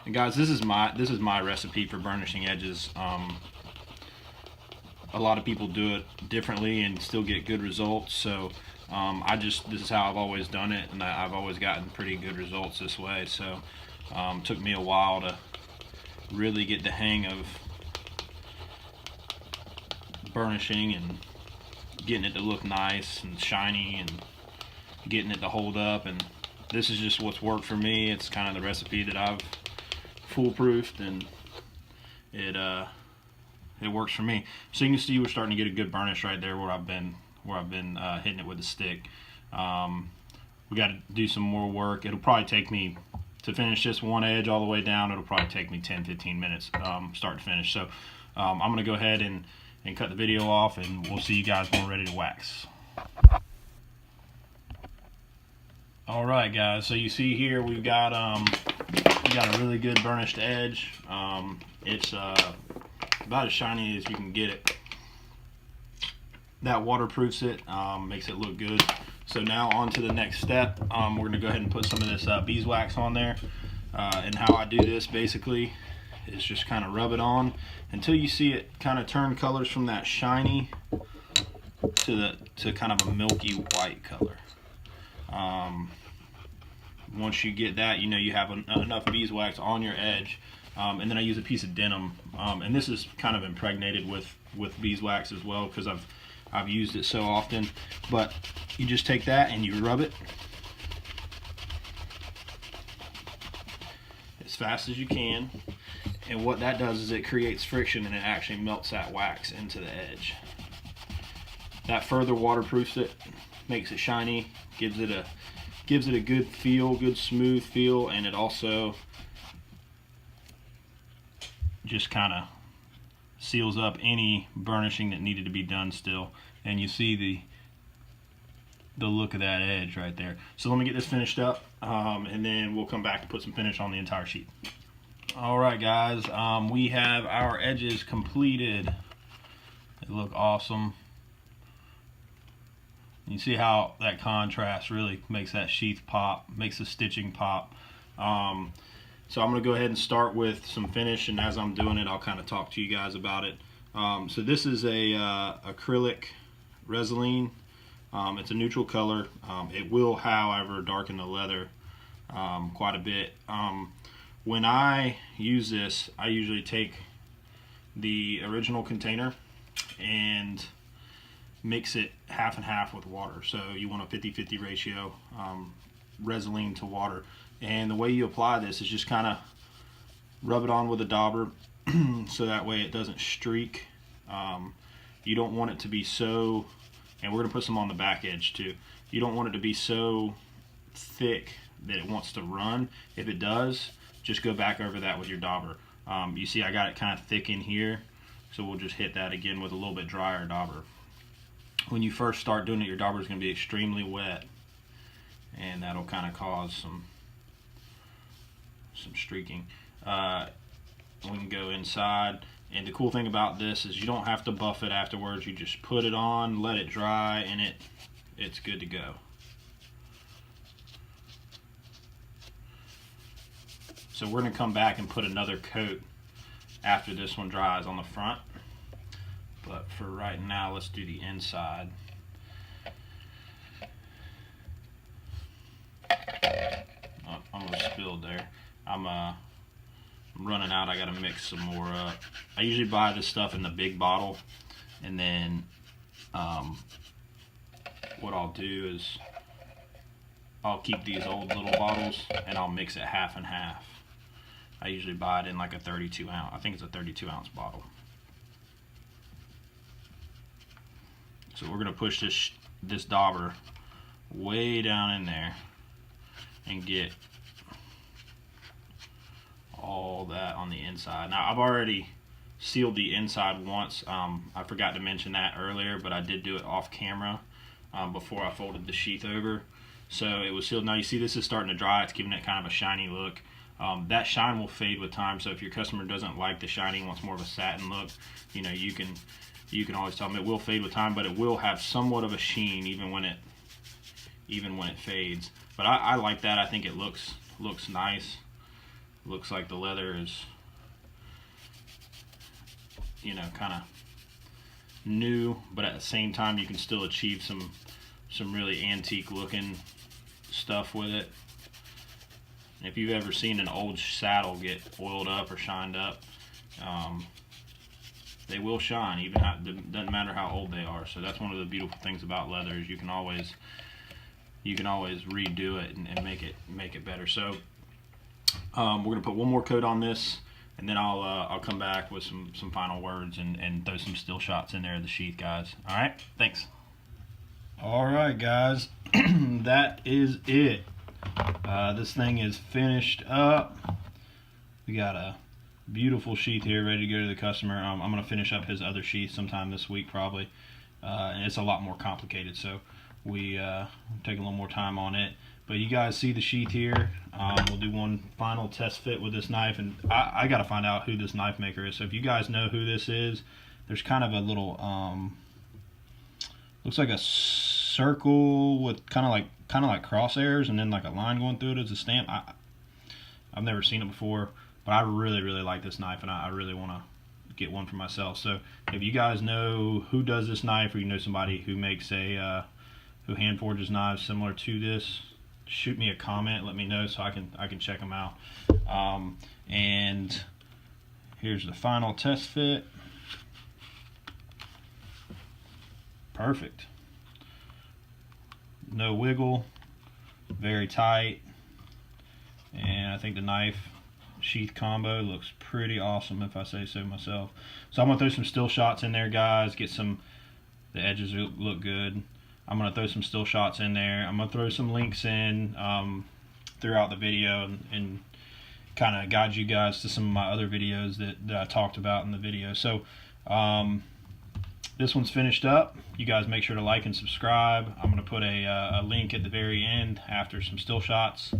And guys, this is my recipe for burnishing edges. A lot of people do it differently and still get good results, so this is how I've always done it, and I've always gotten pretty good results this way. So it took me a while to really get the hang of burnishing and getting it to look nice and shiny and getting it to hold up, and this is just what's worked for me. It's kind of the recipe that I've foolproofed, and it works for me. So you can see we're starting to get a good burnish right there where I've been hitting it with a stick. We got to do some more work. It'll probably take me, to finish this one edge all the way down, it'll probably take me 10-15 minutes start to finish. So I'm going to go ahead and cut the video off, and we'll see you guys when we're ready to wax. Alright guys, so you see here we've got a really good burnished edge. It's about as shiny as you can get it. That waterproofs it, makes it look good. So now on to the next step. We're going to go ahead and put some of this beeswax on there. And how I do this basically is just kind of rub it on until you see it kind of turn colors from that shiny to kind of a milky white color. Once you get that, you know you have enough beeswax on your edge. And then I use a piece of denim, and this is kind of impregnated with beeswax as well because I've used it so often. But you just take that and you rub it as fast as you can, and what that does is it creates friction and it actually melts that wax into the edge. That further waterproofs it, makes it shiny, gives it a good feel, good smooth feel, and it also just kind of seals up any burnishing that needed to be done still. And you see the look of that edge right there. So let me get this finished up, and then we'll come back to put some finish on the entire sheet. Alright guys, we have our edges completed. They look awesome. You see how that contrast really makes that sheath pop, makes the stitching pop. So I'm going to go ahead and start with some finish, and as I'm doing it, I'll kind of talk to you guys about it. So this is a acrylic Resin. It's a neutral color. It will, however, darken the leather quite a bit. When I use this, I usually take the original container and mix it half and half with water. So you want a 50-50 ratio, Resin to water. And the way you apply this is just kind of rub it on with a dauber so that way it doesn't streak. You don't want it to be so, and we're going to put some on the back edge too, you don't want it to be so thick that it wants to run. If it does, just go back over that with your dauber. You see I got it kind of thick in here, so we'll just hit that again with a little bit drier dauber. When you first start doing it, your dauber is going to be extremely wet, and that'll kind of cause some streaking. We can go inside, and the cool thing about this is you don't have to buff it afterwards. You just put it on, let it dry, and it's good to go. So we're going to come back and put another coat after this one dries on the front. But for right now, let's do the inside. Oh, almost spilled there. I'm running out. I got to mix some more up. I usually buy this stuff in the big bottle, and then what I'll do is I'll keep these old little bottles and I'll mix it half and half. I usually buy it in like a 32 ounce. I think it's a 32 ounce bottle. So we're gonna push this dauber way down in there and get all that on the inside. Now I've already sealed the inside once. I forgot to mention that earlier, but I did do it off camera before I folded the sheath over. So it was sealed. Now you see this is starting to dry. It's giving it kind of a shiny look. That shine will fade with time, so if your customer doesn't like the shiny, wants more of a satin look, you know, you can always tell them it will fade with time, but it will have somewhat of a sheen even when it fades. But I like that. I think it looks nice. Looks like the leather is, you know, kind of new, but at the same time you can still achieve some really antique looking stuff with it. If you've ever seen an old saddle get oiled up or shined up, they will shine, even doesn't matter how old they are. So that's one of the beautiful things about leather, is you can always redo it and make it better. So we're gonna put one more coat on this, and then I'll come back with some final words and throw some still shots in there of the sheath, guys. All right, thanks. All right, guys, that is it. This thing is finished up. We got a beautiful sheath here ready to go to the customer. I'm going to finish up his other sheath sometime this week probably, and it's a lot more complicated, so we take a little more time on it. But you guys see the sheath here. We'll do one final test fit with this knife, and I got to find out who this knife maker is. So if you guys know who this is, there's kind of a little looks like a circle with kind of like crosshairs and then like a line going through it as a stamp. I've never seen it before, but I really like this knife, and I really want to get one for myself. So if you guys know who does this knife, or you know somebody who makes who hand forges knives similar to this, shoot me a comment, let me know so I can check them out. And here's the final test fit. Perfect. No wiggle, very tight, and I think the knife sheath combo looks pretty awesome, if I say so myself. So I'm gonna throw some still shots in there, guys. Get the edges look good. I'm gonna throw some still shots in there. I'm gonna throw some links in throughout the video and kind of guide you guys to some of my other videos that I talked about in the video. So this one's finished up. You guys make sure to like and subscribe. I'm going to put a link at the very end after some still shots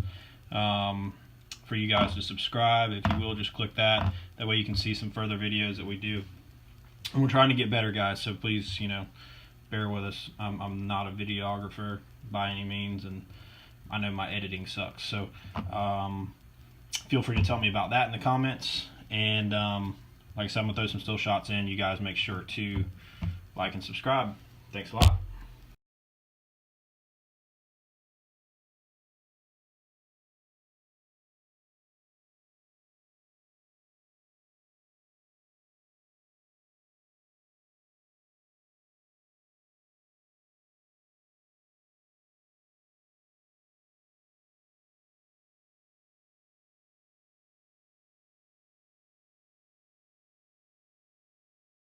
for you guys to subscribe. If you will, just click that. That way you can see some further videos that we do. And we're trying to get better, guys, so please, you know, bear with us. I'm not a videographer by any means, and I know my editing sucks. So feel free to tell me about that in the comments. And like I said, I'm going to throw some still shots in. You guys make sure to like and subscribe. Thanks a lot.